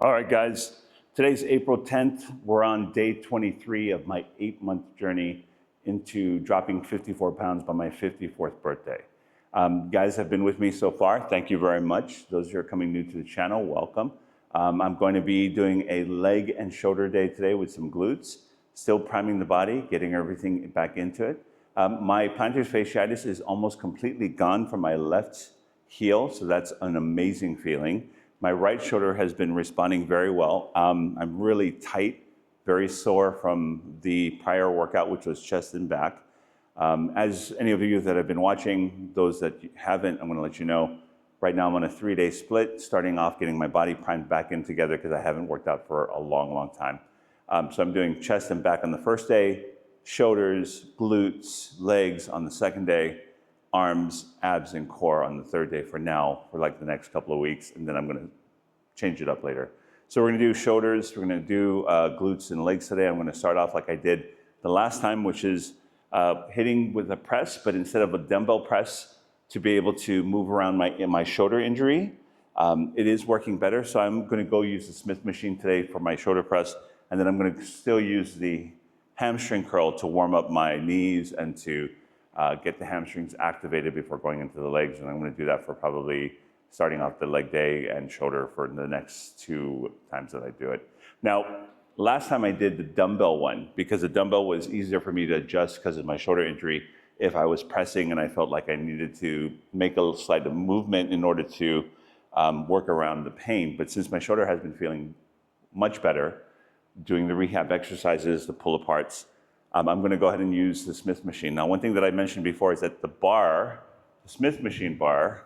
All right, guys. Today's April 10th. We're on day 23 of my 8-month journey into dropping 54 pounds by my 54th birthday. Guys have been with me so far. Thank you very much. Those who are coming new to the channel, welcome. I'm going to be doing a leg and shoulder day today with some glutes, still priming the body, getting everything back into it. My plantar fasciitis is almost completely gone from my left heel, so that's an amazing feeling. My right shoulder has been responding very well. I'm really tight, very sore from the prior workout, which was chest and back. As any of you that have been watching, those that haven't, I'm gonna let you know, right now I'm on a 3-day split, starting off getting my body primed back in together because I haven't worked out for a long, long time. So I'm doing chest and back on the first day, shoulders, glutes, legs on the second day, arms, abs, and core on the third day for now, for like the next couple of weeks, and then I'm gonna change it up later. So we're gonna do shoulders, we're gonna do glutes and legs today. I'm gonna start off like I did the last time, which is hitting with a press, but instead of a dumbbell press, to be able to move around my shoulder injury. It is working better, so I'm gonna go use the Smith machine today for my shoulder press, and then I'm gonna still use the hamstring curl to warm up my knees and to get the hamstrings activated before going into the legs. And I'm gonna do that for probably starting off the leg day and shoulder for the next 2 times that I do it. Now, last time I did the dumbbell one, because the dumbbell was easier for me to adjust because of my shoulder injury, if I was pressing and I felt like I needed to make a slight movement in order to work around the pain. But since my shoulder has been feeling much better, doing the rehab exercises, the pull aparts, I'm gonna go ahead and use the Smith machine. Now, one thing that I mentioned before is that the bar, the Smith machine bar,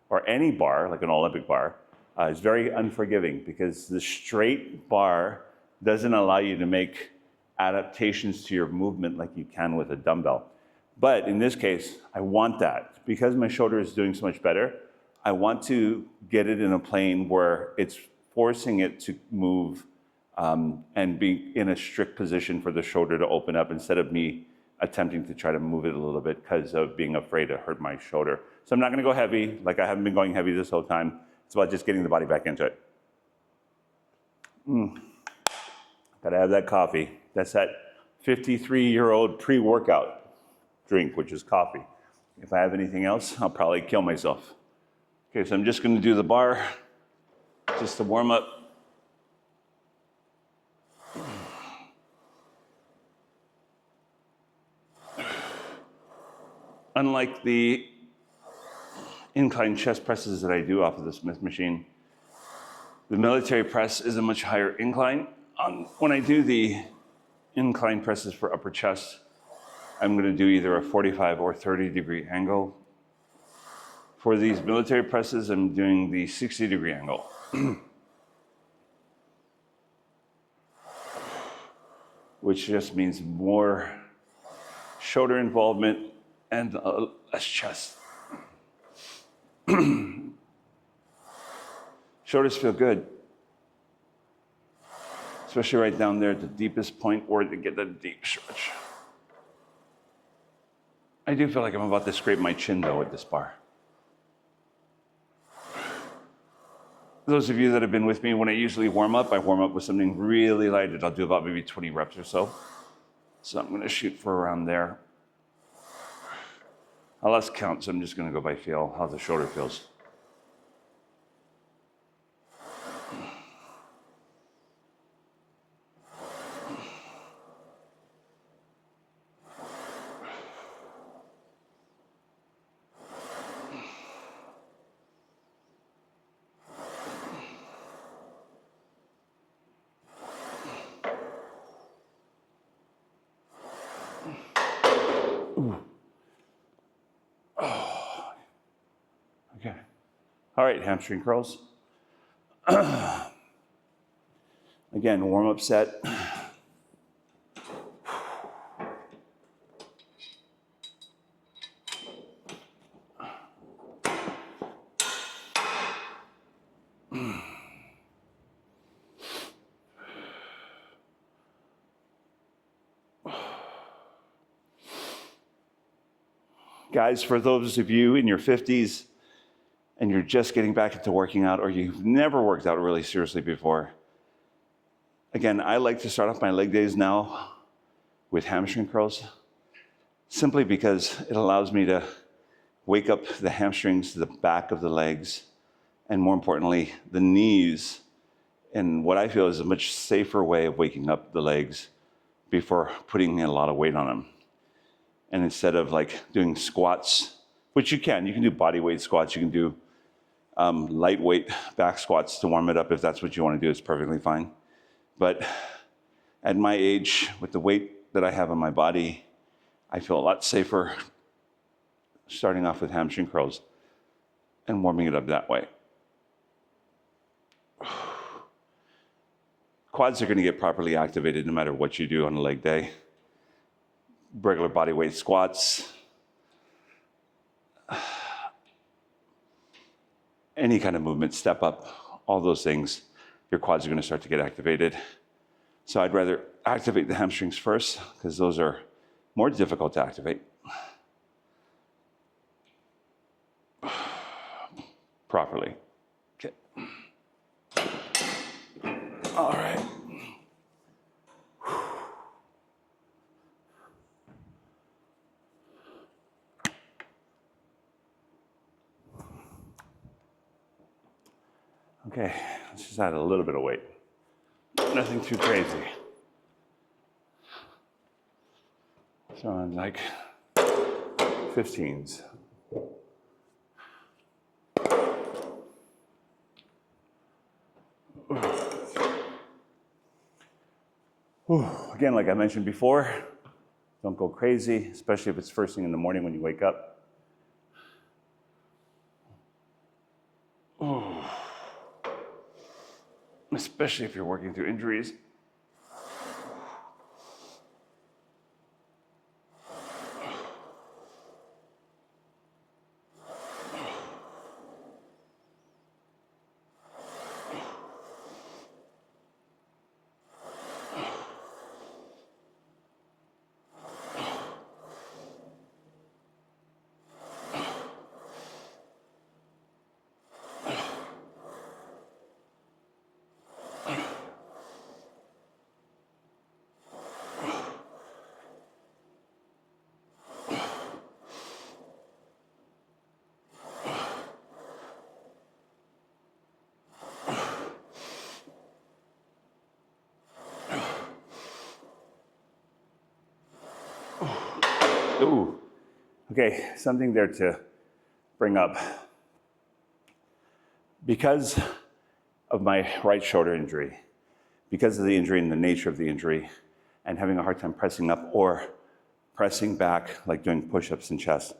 or any bar, like an Olympic bar, is very unforgiving because the straight bar doesn't allow you to make adaptations to your movement like you can with a dumbbell. But in this case, I want that. Because my shoulder is doing so much better, I want to get it in a plane where it's forcing it to move and be in a strict position for the shoulder to open up instead of me attempting to try to move it a little bit because of being afraid to hurt my shoulder. So I'm not gonna go heavy, like I haven't been going heavy this whole time. It's about just getting the body back into it. Gotta have that coffee. That's that 53-year-old pre-workout drink, which is coffee. If I have anything else, I'll probably kill myself. Okay, so I'm just gonna do the bar, just to warm up. Unlike the incline chest presses that I do off of the Smith machine, the military press is a much higher incline. When I do the incline presses for upper chest, I'm gonna do either a 45 or 30-degree angle. For these military presses, I'm doing the 60-degree angle. Which just means more shoulder involvement and less chest. Shoulders feel good, especially right down there at the deepest point where they get that deep stretch. I do feel like I'm about to scrape my chin though with this bar. Those of you that have been with me, when I usually warm up, I warm up with something really light. I'll do about maybe 20 reps or so. So I'm gonna shoot for around there. I'll lost count, so I'm just gonna go by feel, how the shoulder feels. Okay. All right, hamstring curls. Again, warm-up set. Guys, for those of you in your 50s, and you're just getting back into working out, or you've never worked out really seriously before, again, I like to start off my leg days now with hamstring curls, simply because it allows me to wake up the hamstrings, the back of the legs, and more importantly, the knees, in what I feel is a much safer way of waking up the legs before putting a lot of weight on them. And instead of like doing squats, which you can do body weight squats, you can do lightweight back squats to warm it up if that's what you want to do, it's perfectly fine. But at my age, with the weight that I have on my body, I feel a lot safer starting off with hamstring curls and warming it up that way. Quads are going to get properly activated no matter what you do on a leg day. Regular body weight squats, any kind of movement, step up, all those things, your quads are going to start to get activated. So I'd rather activate the hamstrings first, because those are more difficult to activate properly. Okay. All right. Okay, let's just add a little bit of weight. Nothing too crazy. So on like 15s. Again, like I mentioned before, don't go crazy, especially if it's first thing in the morning when you wake up. Especially if you're working through injuries. Ooh, okay, something there to bring up. Because of my right shoulder injury, because of the injury and the nature of the injury, and having a hard time pressing up or pressing back, like doing push-ups and chest,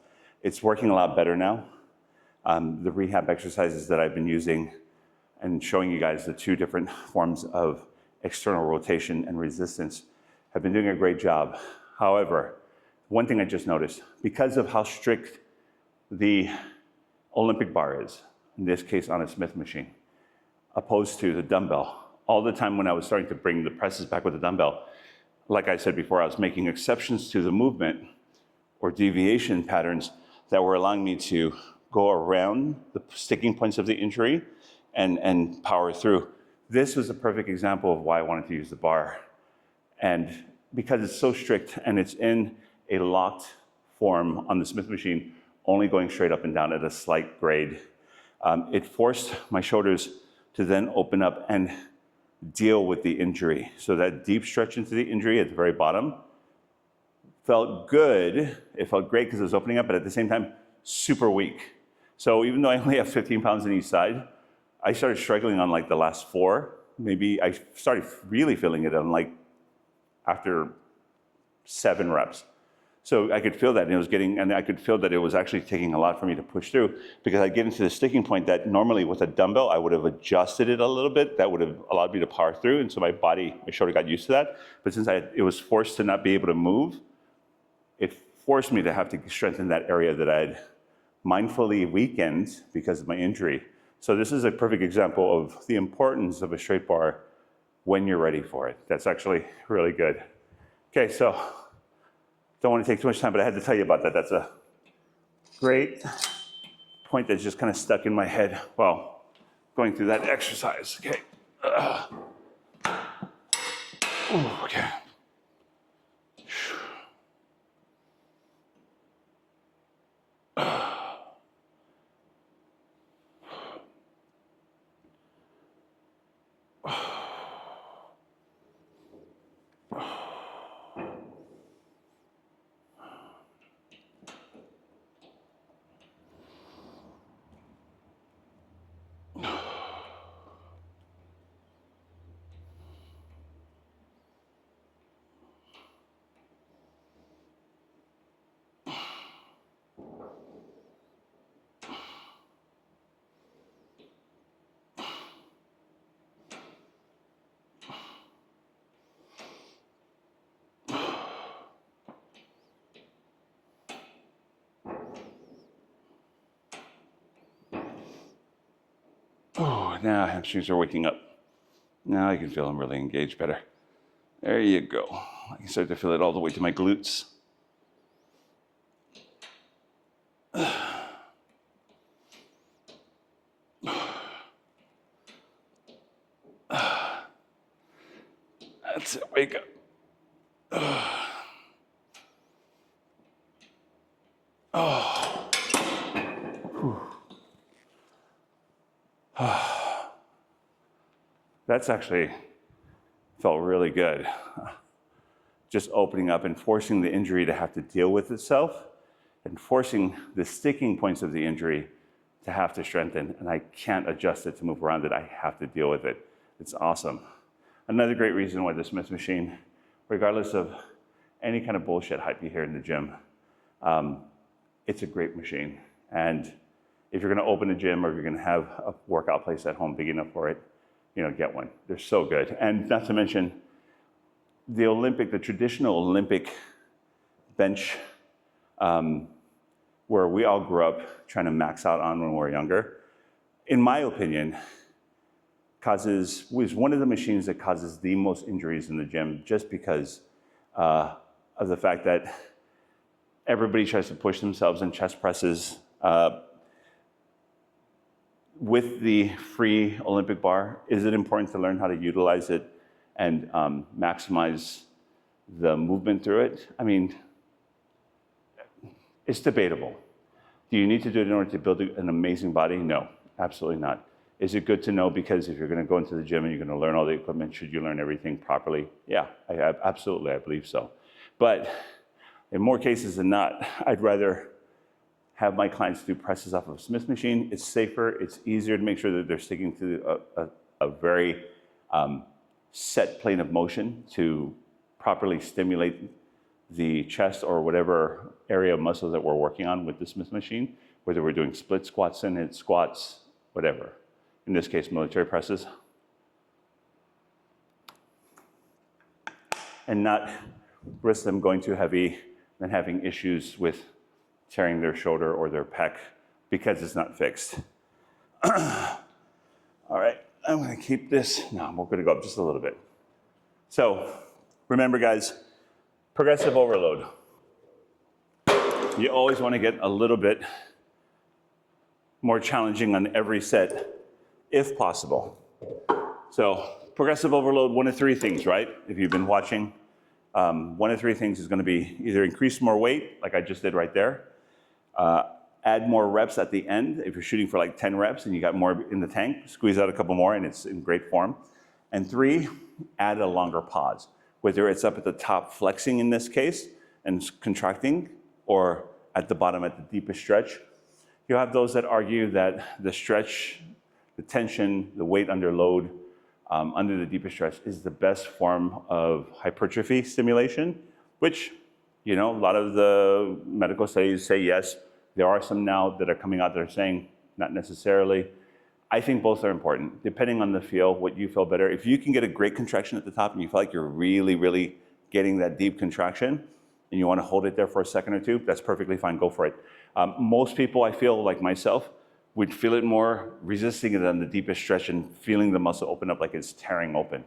it's working a lot better now. The rehab exercises that I've been using and showing you guys, the two different forms of external rotation and resistance, have been doing a great job. However, one thing I just noticed, because of how strict the Olympic bar is, in this case on a Smith machine, opposed to the dumbbell, all the time when I was starting to bring the presses back with the dumbbell, like I said before, I was making exceptions to the movement or deviation patterns that were allowing me to go around the sticking points of the injury and power through. This was a perfect example of why I wanted to use the bar. And because it's so strict and it's in a locked form on the Smith machine, only going straight up and down at a slight grade, it forced my shoulders to then open up and deal with the injury. So that deep stretch into the injury at the very bottom felt good. It felt great because it was opening up, but at the same time, super weak. So even though I only have 15 pounds on each side, I started struggling on like the last 4. Maybe I started really feeling it on like after 7 reps. So I could feel that, and I could feel that it was actually taking a lot for me to push through, because I'd get into the sticking point that normally with a dumbbell, I would have adjusted it a little bit. That would have allowed me to power through. And so my shoulder got used to that. But since it was forced to not be able to move, it forced me to have to strengthen that area that I'd mindfully weakened because of my injury. So this is a perfect example of the importance of a straight bar when you're ready for it. That's actually really good. Okay, so don't want to take too much time, but I had to tell you about that. That's a great point that's just kind of stuck in my head while going through that exercise. Okay. Ooh, okay. Oh, now hamstrings are waking up. Now I can feel them really engaged better. There you go. I can start to feel it all the way to my glutes. That's it, wake up. Oh. That's actually felt really good. Just opening up and forcing the injury to have to deal with itself and forcing the sticking points of the injury to have to strengthen. And I can't adjust it to move around it. I have to deal with it. It's awesome. Another great reason why the Smith machine, regardless of any kind of bullshit hype you hear in the gym, it's a great machine. And if you're gonna open a gym or if you're gonna have a workout place at home big enough for it, get one. They're so good. And not to mention the traditional Olympic bench, where we all grew up trying to max out on when we were younger, in my opinion, was one of the machines that causes the most injuries in the gym, just because of the fact that everybody tries to push themselves in chest presses. With the free Olympic bar, is it important to learn how to utilize it and maximize the movement through it? I mean, it's debatable. Do you need to do it in order to build an amazing body? No, absolutely not. Is it good to know because if you're going to go into the gym and you're going to learn all the equipment, should you learn everything properly? Yeah, absolutely, I believe so. But in more cases than not, I'd rather have my clients do presses off of a Smith machine. It's safer, it's easier to make sure that they're sticking to a very set plane of motion to properly stimulate the chest or whatever area of muscle that we're working on with the Smith machine, whether we're doing split squats, in-hit squats, whatever. In this case, military presses. And not risk them going too heavy and having issues with tearing their shoulder or their pec because it's not fixed. All right, I'm gonna keep this. No, we're gonna go up just a little bit. So remember guys, progressive overload. You always wanna get a little bit more challenging on every set, if possible. So progressive overload, one of three things, right? If you've been watching, one of three things is gonna be either increase more weight, like I just did right there, add more reps at the end. If you're shooting for like 10 reps and you got more in the tank, squeeze out a couple more and it's in great form. And three, add a longer pause, whether it's up at the top flexing in this case and contracting, or at the bottom at the deepest stretch. You'll have those that argue that the stretch, the tension, the weight under load, under the deepest stretch is the best form of hypertrophy stimulation, which, a lot of the medical studies say yes. There are some now that are coming out that are saying not necessarily. I think both are important, depending on the feel, what you feel better. If you can get a great contraction at the top and you feel like you're really, really getting that deep contraction and you want to hold it there for a second or two, that's perfectly fine, go for it. Most people, I feel like myself, would feel it more resisting it on the deepest stretch and feeling the muscle open up like it's tearing open.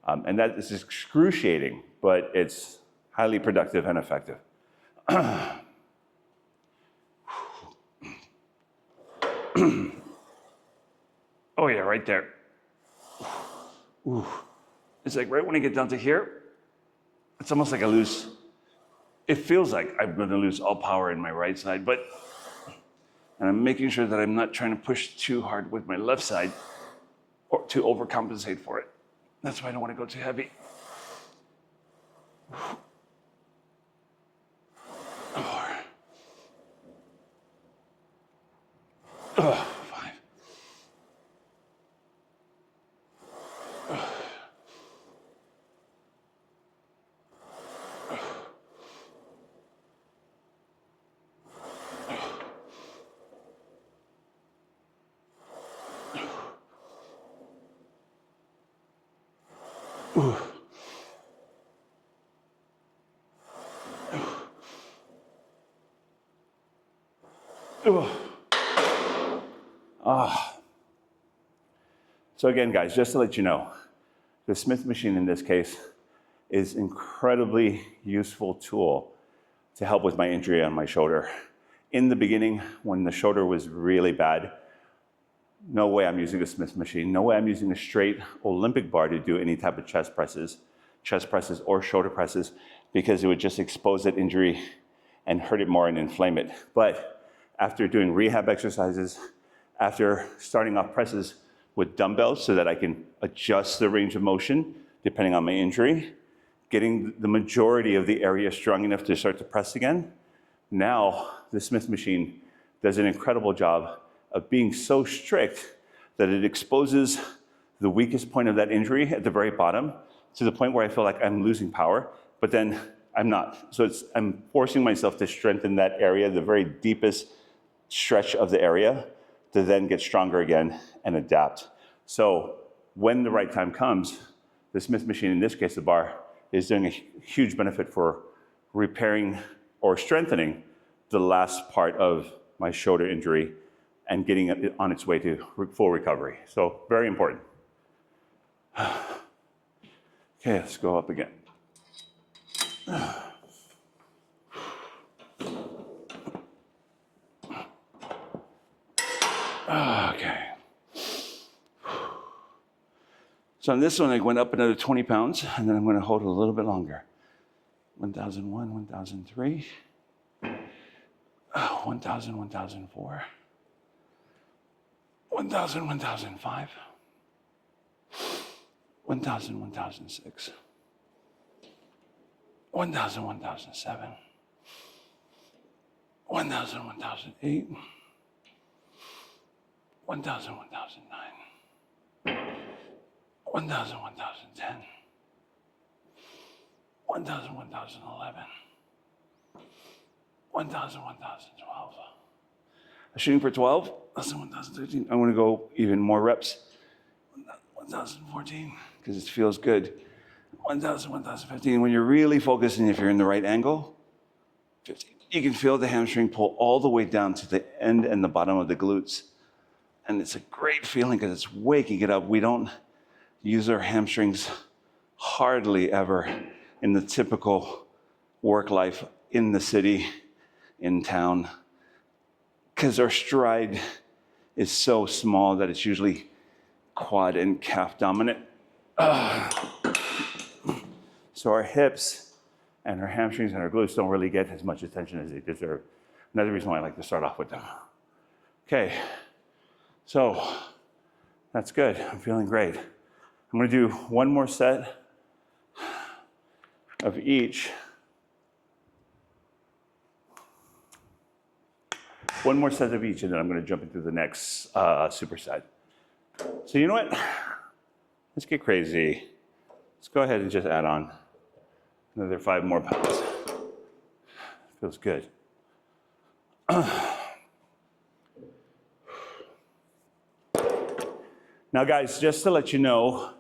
And that is excruciating, but it's highly productive and effective. Oh yeah, right there. Ooh. It's like right when I get down to here, it's almost like it feels like I'm gonna lose all power in my right side, and I'm making sure that I'm not trying to push too hard with my left side or to overcompensate for it. That's why I don't wanna go too heavy. Five. So again, guys, just to let you know, the Smith machine in this case is incredibly useful tool to help with my injury on my shoulder. In the beginning, when the shoulder was really bad, no way I'm using a Smith machine, no way I'm using a straight Olympic bar to do any type of chest presses or shoulder presses, because it would just expose that injury and hurt it more and inflame it. But after doing rehab exercises, after starting off presses with dumbbells so that I can adjust the range of motion depending on my injury, getting the majority of the area strong enough to start to press again, now the Smith machine does an incredible job of being so strict that it exposes the weakest point of that injury at the very bottom to the point where I feel like I'm losing power, but then I'm not. So I'm forcing myself to strengthen that area, the very deepest stretch of the area, to then get stronger again and adapt. So when the right time comes, the Smith machine, in this case the bar, is doing a huge benefit for repairing or strengthening the last part of my shoulder injury and getting it on its way to full recovery. So very important. Okay, let's go up again. Okay. So on this one, I went up another 20 pounds, and then I'm going to hold it a little bit longer. 1001, 1003, 1000, 1004, 1000, 1005, 1000, 1006, 1000, 1007, 1000, 1008, 1000, 1009, 1000, 1010, 1000, 1011, 1000, 1012. I'm shooting for 12. That's 1013. I'm going to go even more reps. 1014, because it feels good. 1000, 1015. When you're really focusing, if you're in the right angle, 15. You can feel the hamstring pull all the way down to the end and the bottom of the glutes. And it's a great feeling because it's waking it up. We don't use our hamstrings hardly ever in the typical work life in the city, in town, because our stride is so small that it's usually quad and calf dominant. So our hips and our hamstrings and our glutes don't really get as much attention as they deserve. Another reason why I like to start off with them. Okay, so that's good. I'm feeling great. I'm going to do one more set of each. One more set of each, and then I'm going to jump into the next superset. So you know what? Let's get crazy. Let's go ahead and just add on another 5 more pounds. Feels good. Now guys, just to let you know,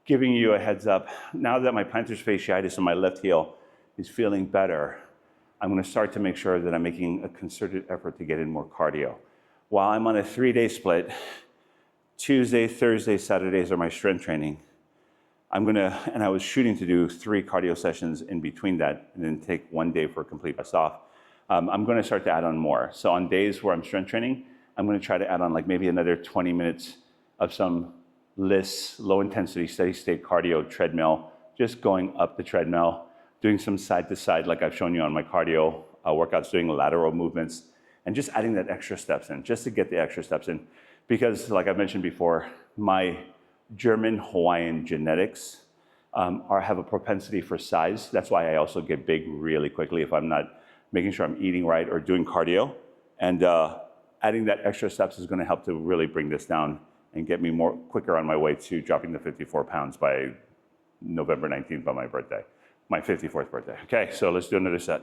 giving you a heads up, now that my plantar fasciitis in my left heel is feeling better, I'm going to start to make sure that I'm making a concerted effort to get in more cardio. While I'm on a 3-day split, Tuesday, Thursday, Saturdays are my strength training. And I was shooting to do 3 cardio sessions in between that and then take 1 day for a complete rest off. I'm going to start to add on more. So on days where I'm strength training, I'm going to try to add on like maybe another 20 minutes of some LISS, low intensity, steady state cardio treadmill, just going up the treadmill, doing some side to side like I've shown you on my cardio workouts, doing lateral movements, and just adding that extra steps in, just to get the extra steps in. Because like I mentioned before, my German Hawaiian genetics have a propensity for size. That's why I also get big really quickly if I'm not making sure I'm eating right or doing cardio. And adding that extra steps is going to help to really bring this down and get me more quicker on my way to dropping the 54 pounds by November 19th on my birthday, my 54th birthday. Okay, so let's do another set.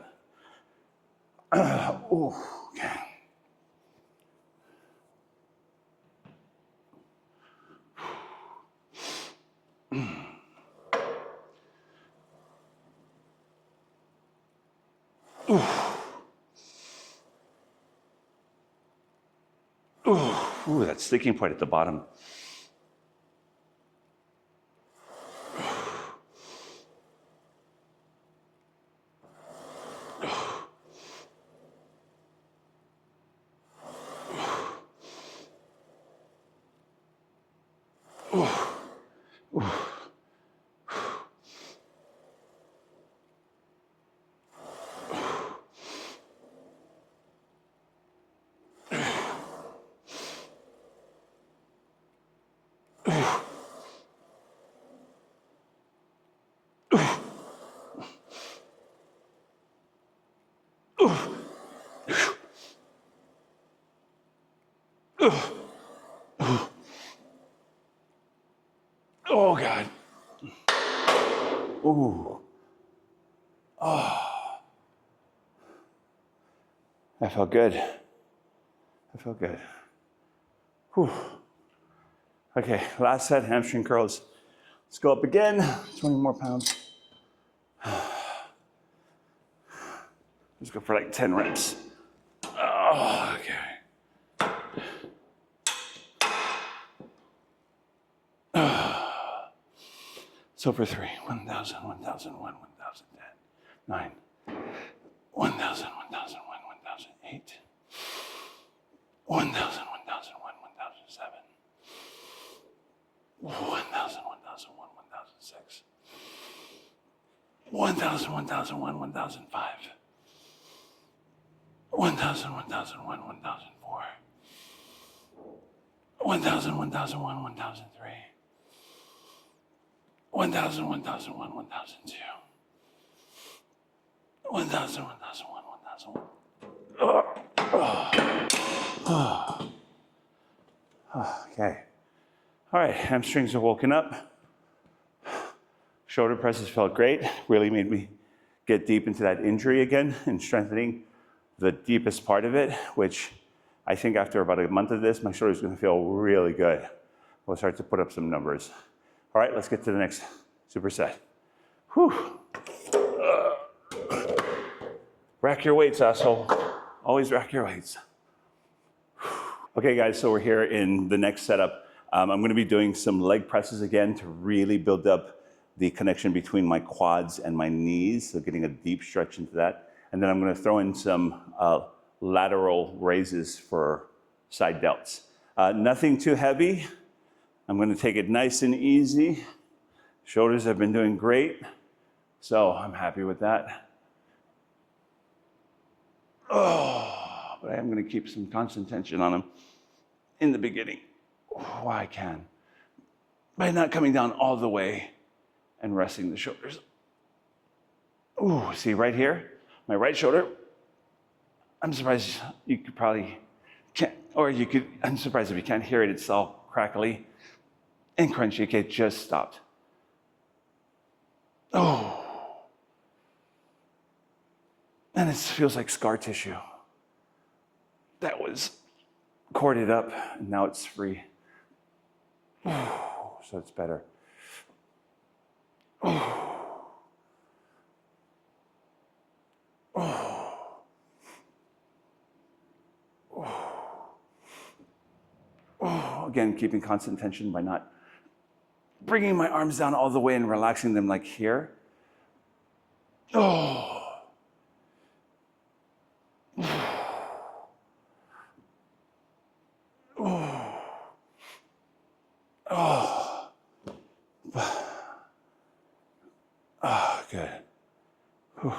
Ooh, okay. Ooh, that sticking point at the bottom. Oh, God. Ooh. Oh. I felt good. I felt good. Whew. Okay, last set, hamstring curls. Let's go up again, 20 more pounds. Let's go for like 10 reps. Oh, okay. So for 3, 1,000, 1,001, 1,010, 9, 1,000, 1,001, 1,008, 1,000, 1,001, 1,007, 1,000, 1,001, 1,006, 1,000, 1,001, 1,005, 1,000, 1,001, 1,004, 1,000, 1,001, 1,003, 1,000, 1,001, 1,002, 1,000, 1,001, 1,001. Okay. All right, hamstrings are woken up. Shoulder presses felt great. Really made me get deep into that injury again and strengthening the deepest part of it, which I think after about a month of this, my shoulder's gonna feel really good. We'll start to put up some numbers. All right, let's get to the next superset. Whew. Rack your weights, asshole. Always rack your weights. Okay, guys, so we're here in the next setup. I'm gonna be doing some leg presses again to really build up the connection between my quads and my knees, so getting a deep stretch into that. And then I'm gonna throw in some lateral raises for side delts. Nothing too heavy. I'm gonna take it nice and easy. Shoulders have been doing great, so I'm happy with that. Oh, but I am gonna keep some constant tension on them in the beginning, while I can, by not coming down all the way and resting the shoulders. Ooh, see right here, my right shoulder, I'm surprised you could probably can't, or you could, I'm surprised if you can't hear it, it's all crackly and crunchy. Okay, it just stopped. Oh. And it feels like scar tissue. That was corded up, and now it's free. So it's better. Again, keeping constant tension by not bringing my arms down all the way and relaxing them like here. Oh, good. Whew.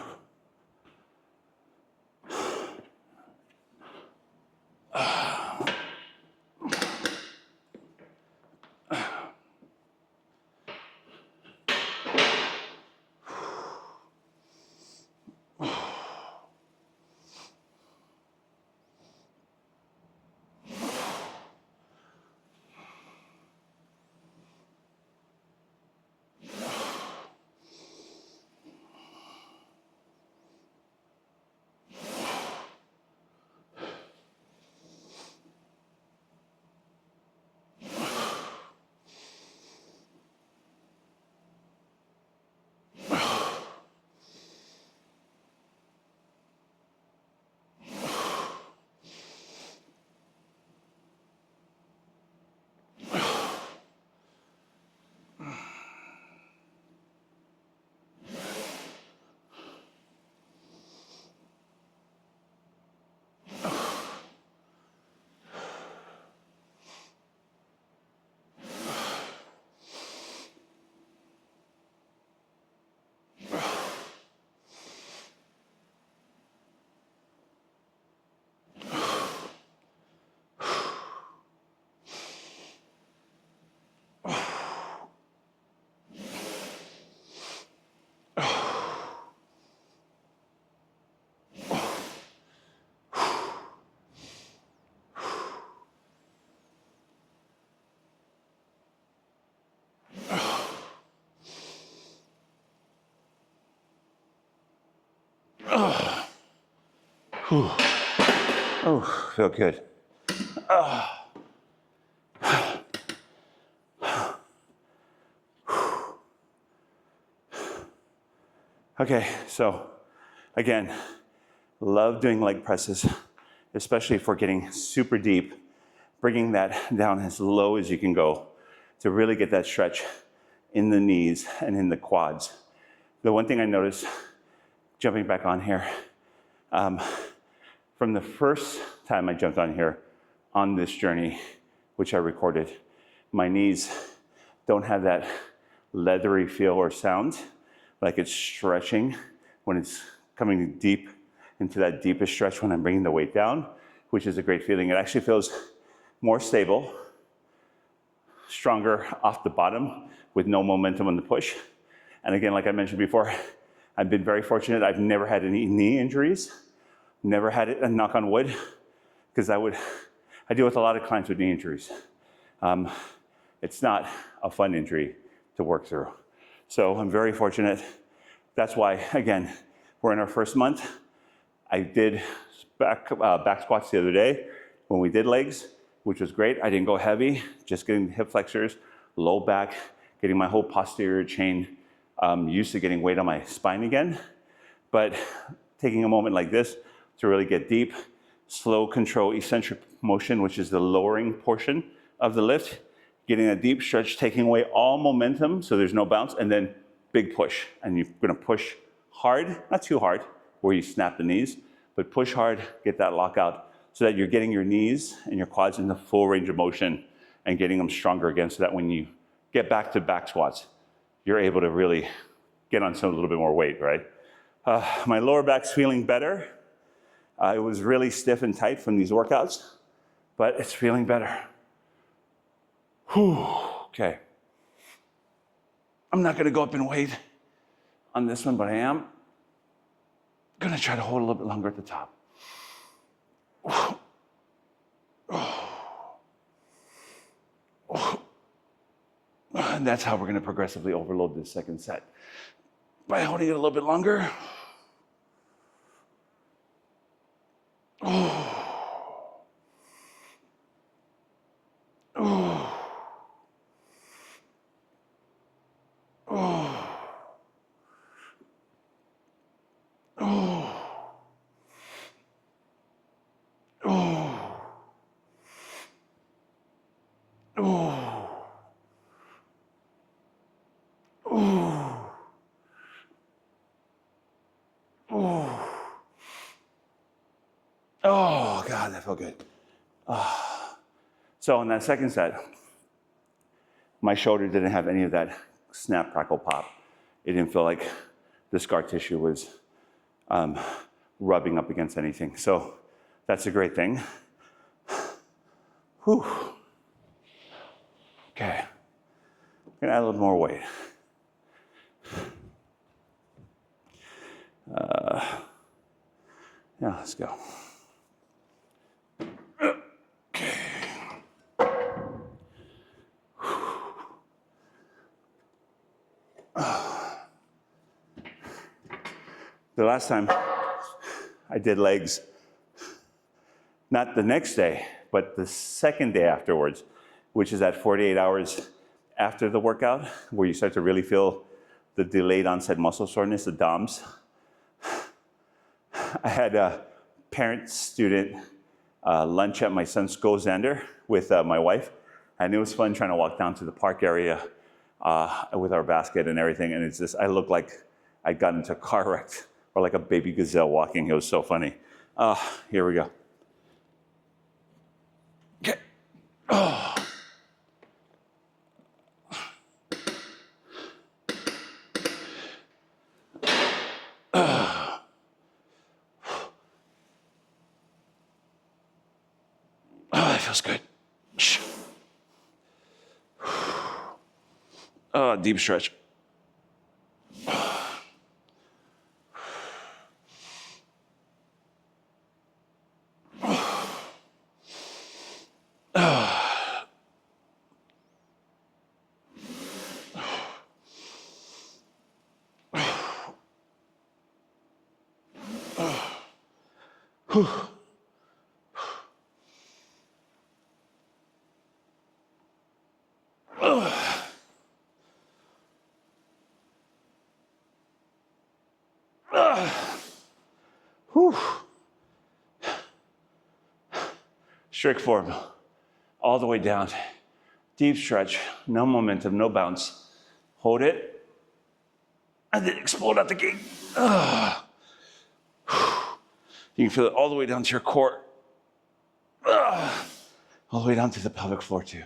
Whew. Oh, feel good. Okay, so again, love doing leg presses, especially if we're getting super deep, bringing that down as low as you can go to really get that stretch in the knees and in the quads. The one thing I noticed, jumping back on here, from the first time I jumped on here on this journey, which I recorded, my knees don't have that leathery feel or sound, like it's stretching when it's coming deep into that deepest stretch when I'm bringing the weight down, which is a great feeling. It actually feels more stable, stronger off the bottom with no momentum on the push. And again, like I mentioned before, I've been very fortunate. I've never had any knee injuries, never had it, and knock on wood, because I deal with a lot of clients with knee injuries. It's not a fun injury to work through. So I'm very fortunate. That's why, again, we're in our first month. I did back squats the other day when we did legs, which was great. I didn't go heavy, just getting hip flexors, low back, getting my whole posterior chain used to getting weight on my spine again. But taking a moment like this to really get deep, slow control eccentric motion, which is the lowering portion of the lift, getting a deep stretch, taking away all momentum so there's no bounce, and then big push. And you're gonna push hard, not too hard, where you snap the knees, but push hard, get that lockout, so that you're getting your knees and your quads in the full range of motion and getting them stronger again, so that when you get back to back squats, you're able to really get on some a little bit more weight, right? My lower back's feeling better. It was really stiff and tight from these workouts, but it's feeling better. Whew, okay. I'm not gonna go up in weight on this one, but I am gonna try to hold a little bit longer at the top. And that's how we're gonna progressively overload this second set. By holding it a little bit longer. Oh, God, that felt good. So in that second set, my shoulder didn't have any of that snap, crackle, pop. It didn't feel like the scar tissue was rubbing up against anything. So that's a great thing. Whew. Okay, I'm gonna add a little more weight. Yeah, let's go. Okay. The last time I did legs, not the next day, but the second day afterwards, which is at 48 hours after the workout, where you start to really feel the delayed onset muscle soreness, the DOMS. I had a parent-student lunch at my son's school, Xander, with my wife, and it was fun trying to walk down to the park area with our basket and everything, and it's just, I looked like I got into a car wreck, or like a baby gazelle walking. It was so funny. Here we go. Okay. Oh. That feels good. Deep stretch. Strict form, all the way down. Deep stretch, no momentum, no bounce. Hold it, and then explode out the gate. You can feel it all the way down to your core. All the way down to the pelvic floor too.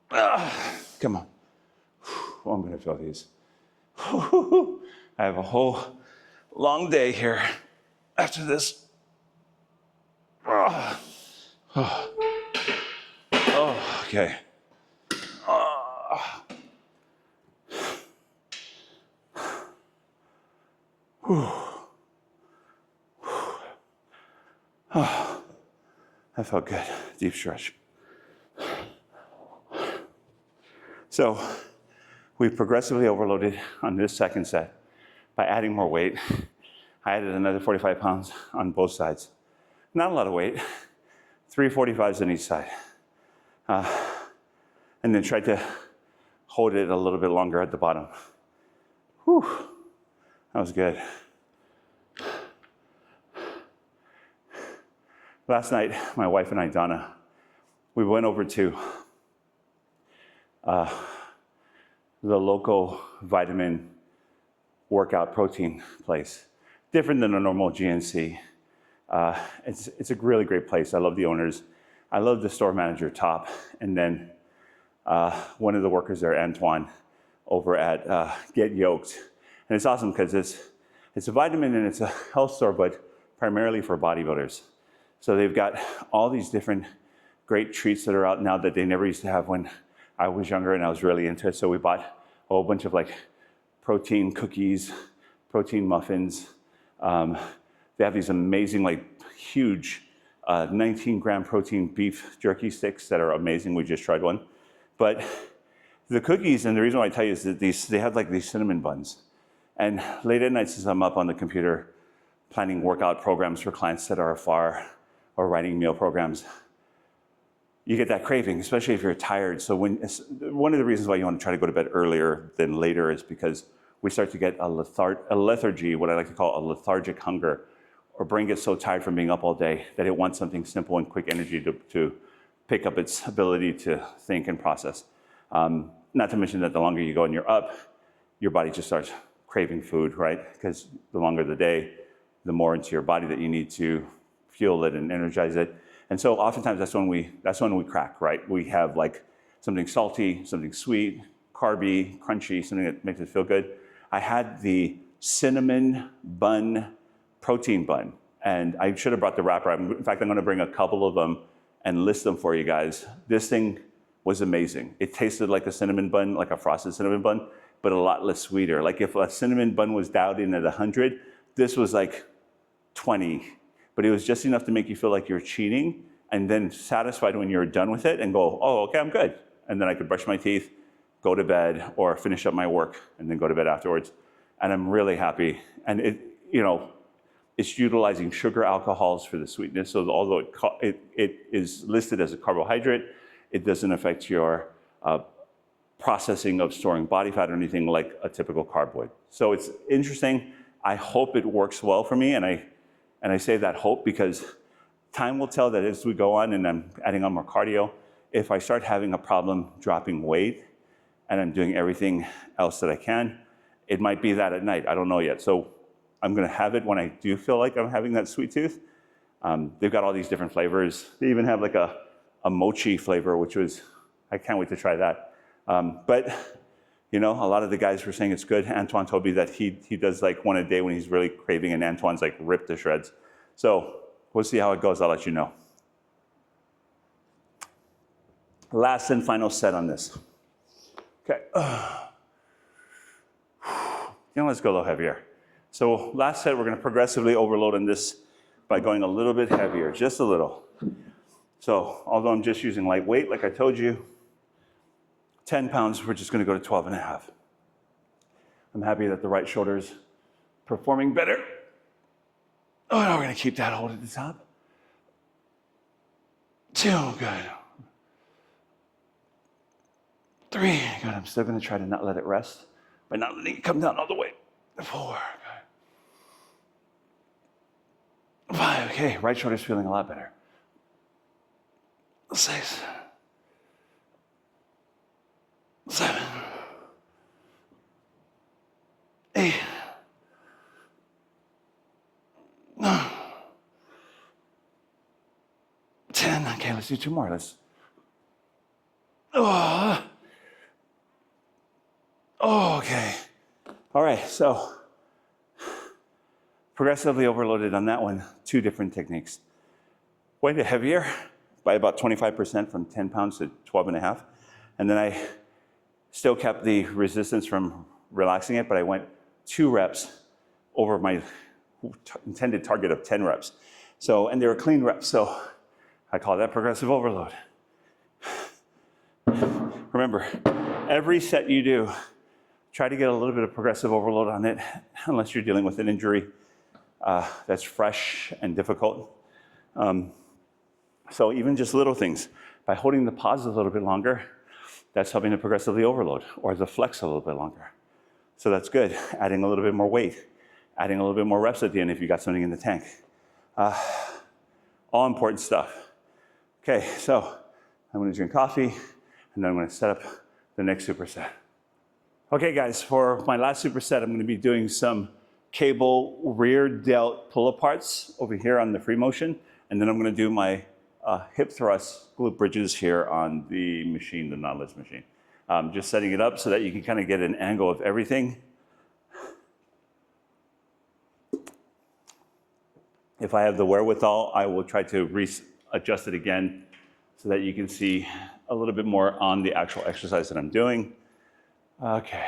Come on. Oh, I'm gonna feel these. I have a whole long day here after this. Oh, okay. That felt good. Deep stretch. So we progressively overloaded on this second set by adding more weight. I added another 45 pounds on both sides. Not a lot of weight, 3 45s on each side. And then tried to hold it a little bit longer at the bottom. Whew, that was good. Last night, my wife and I, Donna, we went over to the local vitamin workout protein place. Different than a normal GNC. It's a really great place. I love the owners. I love the store manager, Top. And then one of the workers there, Antoine, over at Get Yoked. And it's awesome because it's a vitamin and it's a health store, but primarily for bodybuilders. So they've got all these different great treats that are out now that they never used to have when I was younger and I was really into it. So we bought a whole bunch of like protein cookies, protein muffins. They have these amazing, like huge 19-gram protein beef jerky sticks that are amazing. We just tried one. But the cookies, and the reason why I tell you is that they have like these cinnamon buns. And late at night, since I'm up on the computer planning workout programs for clients that are afar or writing meal programs, you get that craving, especially if you're tired. So one of the reasons why you want to try to go to bed earlier than later is because we start to get a lethargy, what I like to call a lethargic hunger. Our brain gets so tired from being up all day that it wants something simple and quick energy to pick up its ability to think and process. Not to mention that the longer you go and you're up, your body just starts craving food, right? Because the longer the day, the more into your body that you need to fuel it and energize it. And so oftentimes that's when we crack, right? We have like something salty, something sweet, carby, crunchy, something that makes us feel good. I had the cinnamon bun, protein bun, and I should have brought the wrapper. In fact, I'm going to bring a couple of them and list them for you guys. This thing was amazing. It tasted like a cinnamon bun, like a frosted cinnamon bun, but a lot less sweeter. Like if a cinnamon bun was dialed in at 100, this was like 20, but it was just enough to make you feel like you're cheating and then satisfied when you're done with it and go, oh, okay, I'm good. And then I could brush my teeth, go to bed, or finish up my work and then go to bed afterwards. And I'm really happy. And it's utilizing sugar alcohols for the sweetness. So although it is listed as a carbohydrate, it doesn't affect your processing of storing body fat or anything like a typical carb would. So it's interesting. I hope it works well for me. And I say that hope because time will tell that as we go on and I'm adding on more cardio, if I start having a problem dropping weight and I'm doing everything else that I can, it might be that at night. I don't know yet. So I'm going to have it when I do feel like I'm having that sweet tooth. They've got all these different flavors. They even have like a mochi flavor, which I can't wait to try that. But a lot of the guys were saying it's good. Antoine told me that he does like one a day when he's really craving, and Antoine's like ripped to shreds. So we'll see how it goes. I'll let you know. Last and final set on this. Okay. Let's go a little heavier. So last set, we're going to progressively overload on this by going a little bit heavier, just a little. So although I'm just using light weight, like I told you, 10 pounds, we're just going to go to 12 and a half. I'm happy that the right shoulder's performing better. Oh, now we're going to keep that hold at the top. 2, good. 3, good. I'm still going to try to not let it rest by not letting it come down all the way. 4, good. 5, okay. Right shoulder's feeling a lot better. 6, 7, 8, 9, 10. Okay, let's do 2 more. Okay. All right, so progressively overloaded on that one. 2 different techniques. Went heavier by about 25% from 10 pounds to 12 and a half. And then I still kept the resistance from relaxing it, but I went 2 reps over my intended target of 10 reps. So, and they were clean reps, so I call that progressive overload. Remember, every set you do, try to get a little bit of progressive overload on it, unless you're dealing with an injury that's fresh and difficult. So even just little things, by holding the pause a little bit longer, that's helping to progressively overload, or the flex a little bit longer. So that's good. Adding a little bit more weight, adding a little bit more reps at the end if you got something in the tank. All important stuff. Okay, so I'm gonna drink coffee, and then I'm gonna set up the next superset. Okay guys, for my last superset, I'm gonna be doing some cable rear delt pull-aparts over here on the free motion, and then I'm gonna do my hip thrust glute bridges here on the machine, the Nautilus machine. Just setting it up so that you can kind of get an angle of everything. If I have the wherewithal, I will try to adjust it again so that you can see a little bit more on the actual exercise that I'm doing. Okay.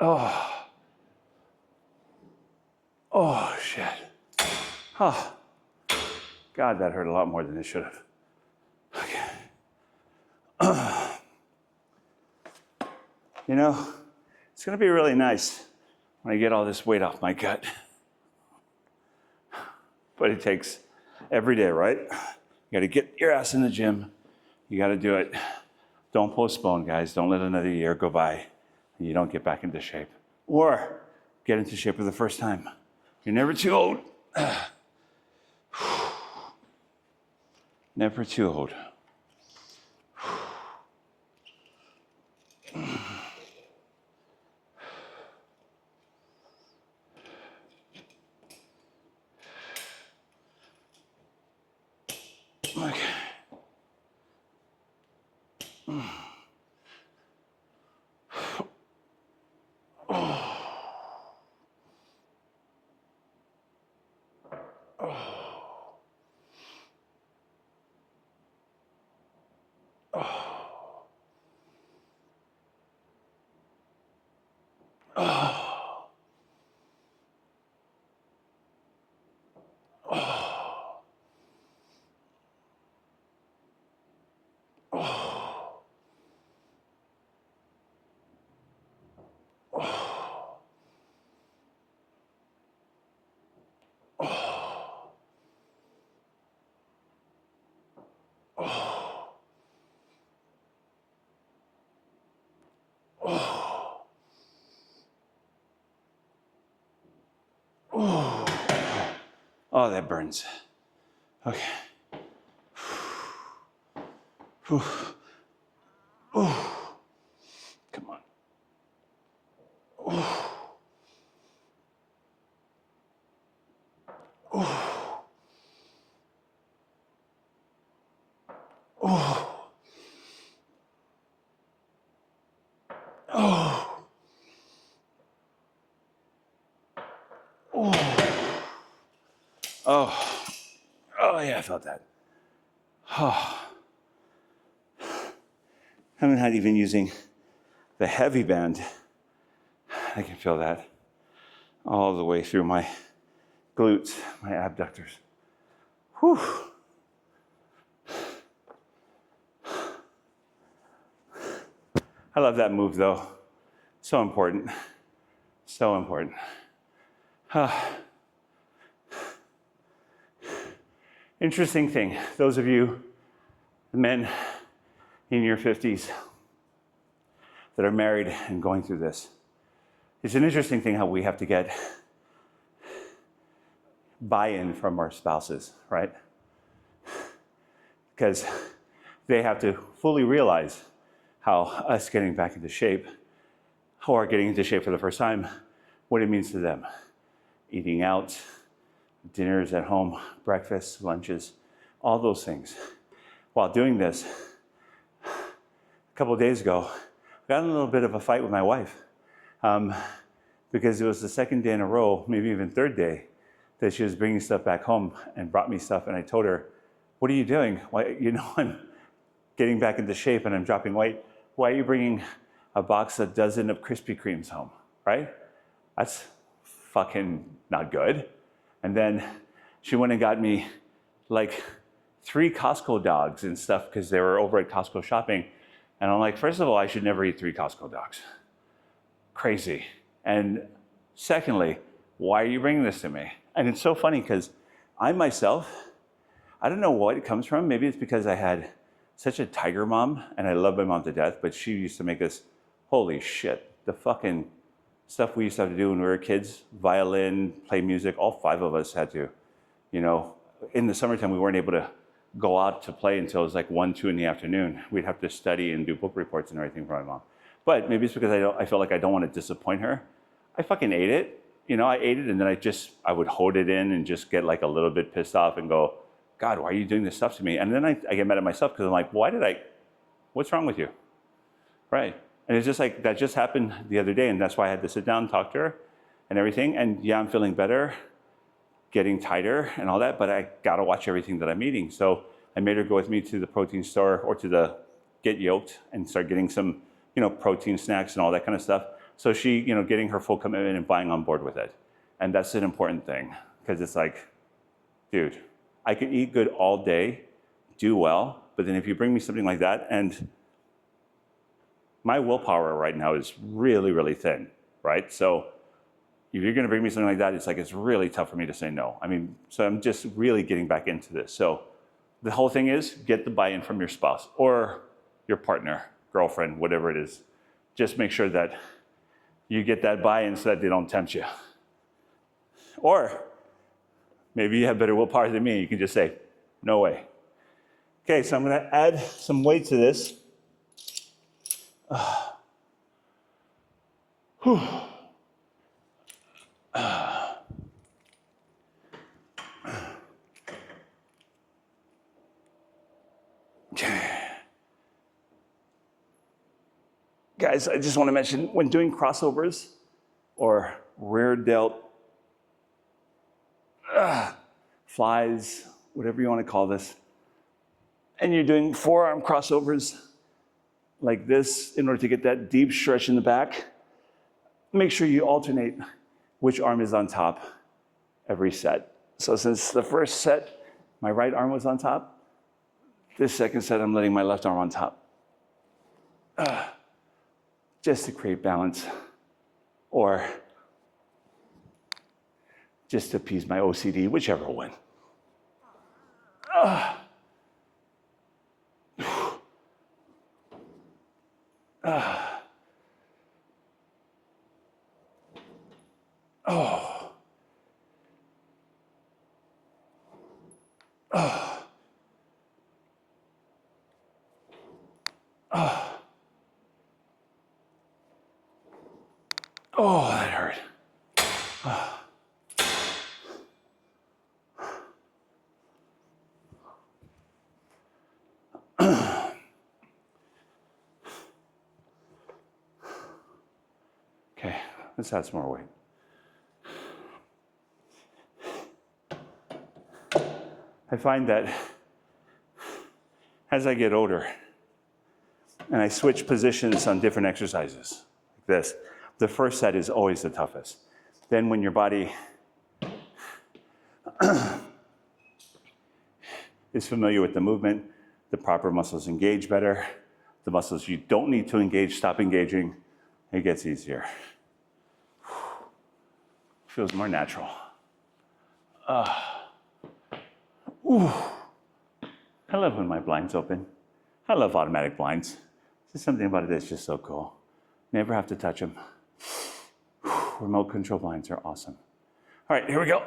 Oh. Oh, shit. Oh. God, that hurt a lot more than it should have. Okay. You know, it's going to be really nice when I get all this weight off my gut. But it takes every day, right? You got to get your ass in the gym. You got to do it. Don't postpone, guys. Don't let another year go by and you don't get back into shape. Or get into shape for the first time. You're never too old. Never too old. Okay. Oh, that burns. Okay. Come on. Oh, yeah, I felt that. Oh. I'm not even using the heavy band. I can feel that all the way through my glutes, my abductors. Whew. I love that move, though. So important. So important. Interesting thing, those of you, the men in your 50s that are married and going through this, it's an interesting thing how we have to get buy-in from our spouses, right? Because they have to fully realize how us getting back into shape, or getting into shape for the first time, what it means to them. Eating out, dinners at home, breakfasts, lunches, all those things. While doing this, a couple of days ago, I got in a little bit of a fight with my wife because it was the second day in a row, maybe even third day, that she was bringing stuff back home and brought me stuff. And I told her, what are you doing? Why, I'm getting back into shape and I'm dropping weight. Why are you bringing a box, a dozen of Krispy Kremes home, right? That's fucking not good. And then she went and got me like 3 Costco dogs and stuff because they were over at Costco shopping. And I'm like, first of all, I should never eat 3 Costco dogs. Crazy. And secondly, why are you bringing this to me? And it's so funny because I myself, I don't know what it comes from. Maybe it's because I had such a tiger mom and I love my mom to death, but she used to make us, holy shit, the fucking stuff we used to have to do when we were kids, violin, play music, all 5 of us had to, in the summertime, we weren't able to go out to play until it was like 1, 2 in the afternoon. We'd have to study and do book reports and everything for my mom. But maybe it's because I felt like I don't want to disappoint her. I fucking ate it. I ate it and then I would hold it in and just get like a little bit pissed off and go, God, why are you doing this stuff to me? And then I get mad at myself because I'm like, what's wrong with you? Right. And it's just like, that just happened the other day. And that's why I had to sit down and talk to her and everything. And yeah, I'm feeling better, getting tighter and all that, but I got to watch everything that I'm eating. So I made her go with me to the protein store or to the Get Yoked and start getting some, protein snacks and all that kind of stuff. So she, getting her full commitment and buying on board with it. And that's an important thing, because it's like, dude, I could eat good all day, do well, but then if you bring me something like that, and my willpower right now is really, really thin, right? So if you're gonna bring me something like that, it's really tough for me to say no. So I'm just really getting back into this. So the whole thing is get the buy-in from your spouse or your partner, girlfriend, whatever it is. Just make sure that you get that buy-in so that they don't tempt you. Or maybe you have better willpower than me. You can just say, no way. Okay, so I'm gonna add some weight to this. Guys, I just want to mention, when doing crossovers or rear delt flies, whatever you want to call this, and you're doing forearm crossovers like this in order to get that deep stretch in the back, make sure you alternate which arm is on top every set. So since the first set, my right arm was on top, this second set, I'm letting my left arm on top. Just to create balance, or just to appease my OCD, whichever one. Oh, that hurt. Okay, let's add some more weight. I find that as I get older and I switch positions on different exercises, like this, the first set is always the toughest. Then when your body is familiar with the movement, the proper muscles engage better. The muscles you don't need to engage stop engaging. It gets easier. Feels more natural. I love when my blinds open. I love automatic blinds. There's something about it that's just so cool. Never have to touch them. Remote control blinds are awesome. All right, here we go.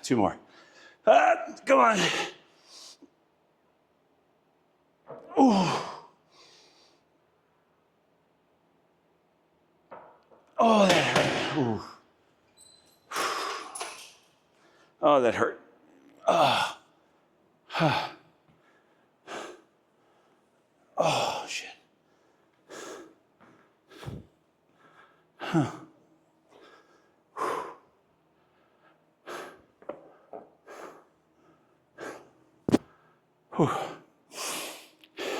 Two more. Come on. Oh, that hurt. Ooh. Oh, that hurt. Oh, shit.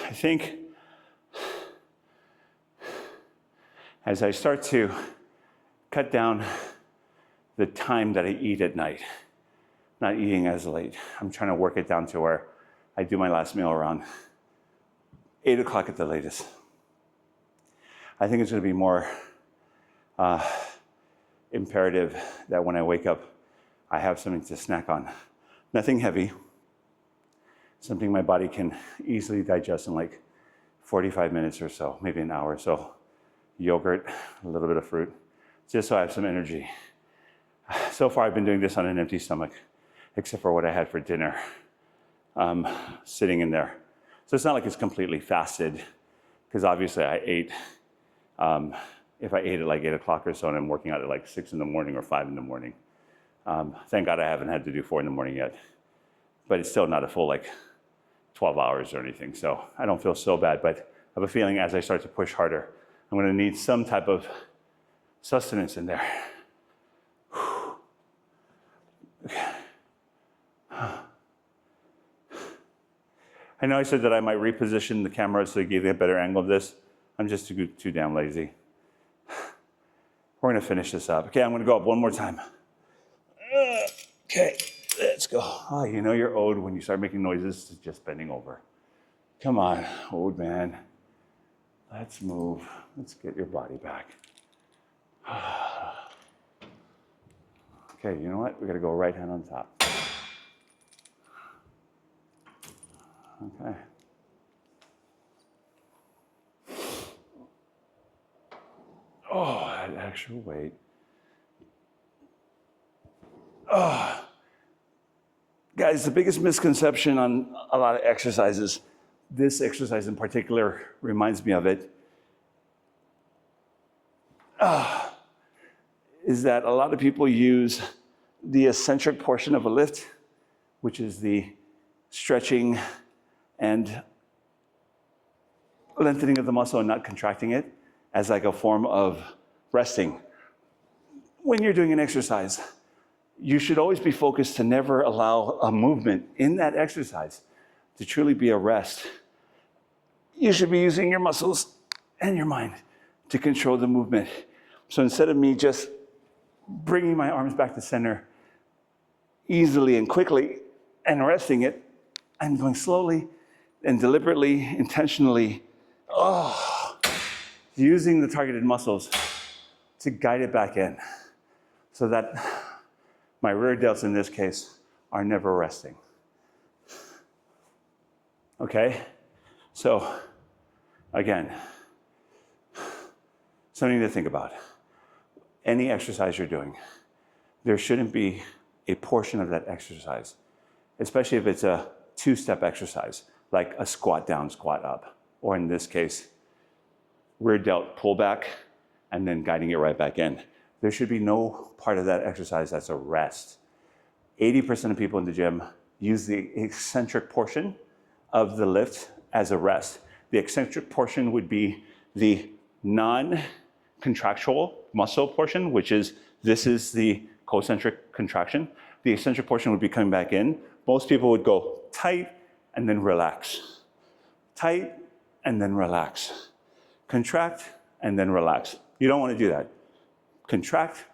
I think as I start to cut down the time that I eat at night, not eating as late, I'm trying to work it down to where I do my last meal around 8 o'clock at the latest. I think it's going to be more imperative that when I wake up, I have something to snack on. Nothing heavy, something my body can easily digest in like 45 minutes or so, maybe an hour or so. Yogurt, a little bit of fruit, just so I have some energy. So far, I've been doing this on an empty stomach, except for what I had for dinner, sitting in there. So it's not like it's completely fasted, because obviously I ate, if I ate at like 8 o'clock or so, and I'm working out at like 6 in the morning or 5 in the morning. Thank God I haven't had to do 4 in the morning yet, but it's still not a full like 12 hours or anything. So I don't feel so bad, but I have a feeling as I start to push harder, I'm going to need some type of sustenance in there. Okay. I know I said that I might reposition the camera so it gave you a better angle of this. I'm just too damn lazy. We're going to finish this up. Okay, I'm going to go up one more time. Okay, let's go. Oh, you know you're owed when you start making noises, just bending over. Come on, old man. Let's move. Let's get your body back. Okay, you know what? We got to go right hand on top. Okay. Oh, that extra weight. Oh. Guys, the biggest misconception on a lot of exercises, this exercise in particular reminds me of it, is that a lot of people use the eccentric portion of a lift, which is the stretching and lengthening of the muscle and not contracting it, as like a form of resting. When you're doing an exercise, you should always be focused to never allow a movement in that exercise to truly be a rest. You should be using your muscles and your mind to control the movement. So instead of me just bringing my arms back to center easily and quickly and resting it, I'm going slowly and deliberately, intentionally, using the targeted muscles to guide it back in so that my rear delts in this case are never resting. Okay? So, again, something to think about. Any exercise you're doing, there shouldn't be a portion of that exercise, especially if it's a two-step exercise, like a squat down, squat up, or in this case, rear delt pull back, and then guiding it right back in. There should be no part of that exercise that's a rest. 80% of people in the gym use the eccentric portion of the lift as a rest. The eccentric portion would be the non-contractual muscle portion, which is, this is the concentric contraction. The eccentric portion would be coming back in. Most people would go tight and then relax. Tight and then relax. Contract and then relax. You don't want to do that. Contract,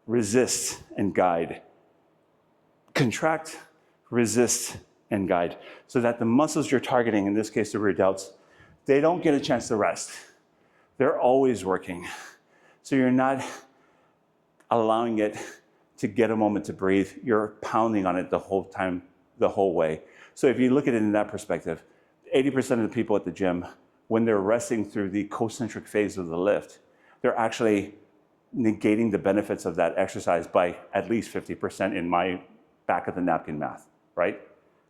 resist, and guide. Contract, resist, and guide. So that the muscles you're targeting, in this case the rear delts, they don't get a chance to rest. They're always working. So you're not allowing it to get a moment to breathe. You're pounding on it the whole time, the whole way. So if you look at it in that perspective, 80% of the people at the gym, when they're resting through the concentric phase of the lift, they're actually negating the benefits of that exercise by at least 50% in my back of the napkin math, right?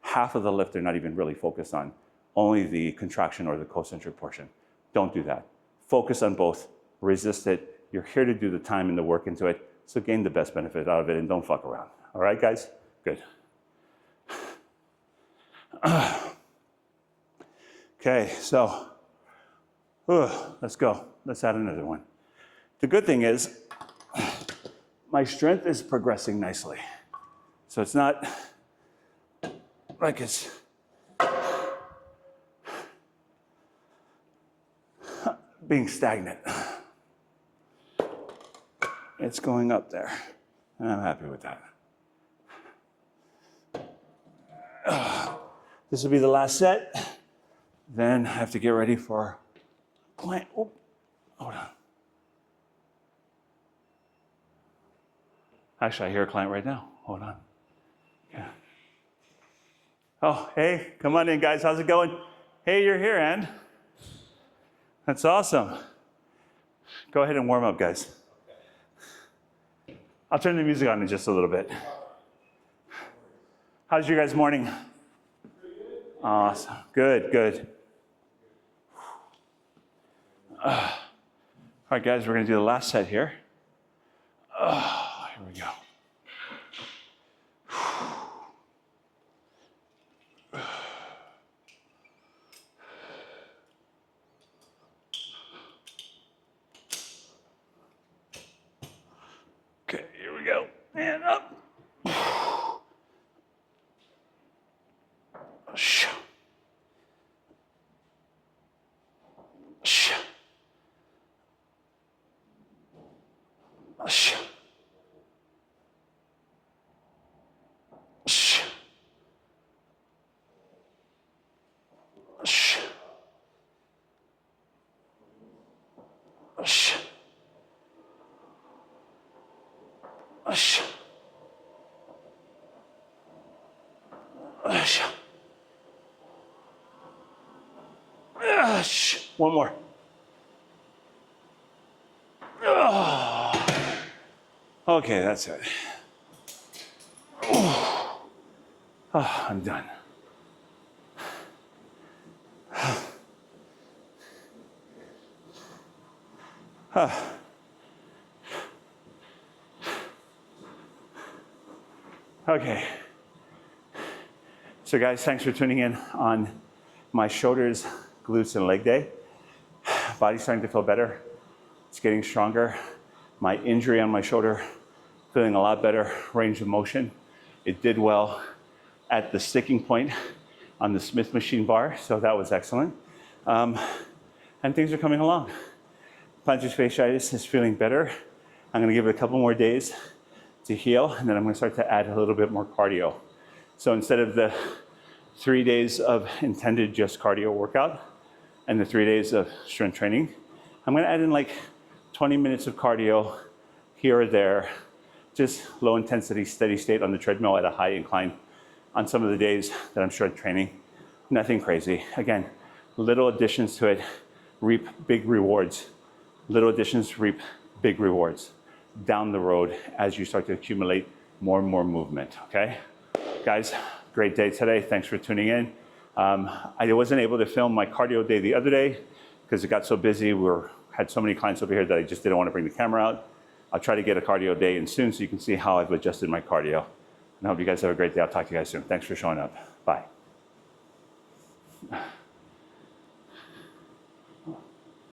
Half of the lift they're not even really focused on, only the contraction or the concentric portion. Don't do that. Focus on both, resist it. You're here to do the time and the work into it, so gain the best benefit out of it and don't fuck around. All right, guys? Good. Okay, so let's go. Let's add another one. The good thing is my strength is progressing nicely. So it's not like it's being stagnant. It's going up there, and I'm happy with that. This will be the last set. Then I have to get ready for client. Oh, hold on. Actually, I hear a client right now. Hold on. Yeah. Oh, hey, come on in, guys. How's it going? Hey, you're here, Ann. That's awesome. Go ahead and warm up, guys. I'll turn the music on in just a little bit. How's your guys' morning? Awesome. Good, good. All right, guys, we're going to do the last set here. Here we go. Okay, here we go. And up. One more. Okay, that's it. I'm done. Okay. So guys, thanks for tuning in on my shoulders, glutes, and leg day. Body's starting to feel better. It's getting stronger. My injury on my shoulder, feeling a lot better, range of motion. It did well at the sticking point on the Smith machine bar, so that was excellent. And things are coming along. Plantar fasciitis is feeling better. I'm gonna give it a couple more days to heal, and then I'm gonna start to add a little bit more cardio. So instead of the 3 days of intended just cardio workout and the 3 days of strength training, I'm gonna add in like 20 minutes of cardio here or there, just low intensity, steady state on the treadmill at a high incline on some of the days that I'm strength training. Nothing crazy. Again, little additions to it reap big rewards. Little additions reap big rewards down the road as you start to accumulate more and more movement, okay? Guys, great day today. Thanks for tuning in. I wasn't able to film my cardio day the other day because it got so busy. Had so many clients over here that I just didn't want to bring the camera out. I'll try to get a cardio day in soon so you can see how I've adjusted my cardio. And I hope you guys have a great day. I'll talk to you guys soon. Thanks for showing up. Bye.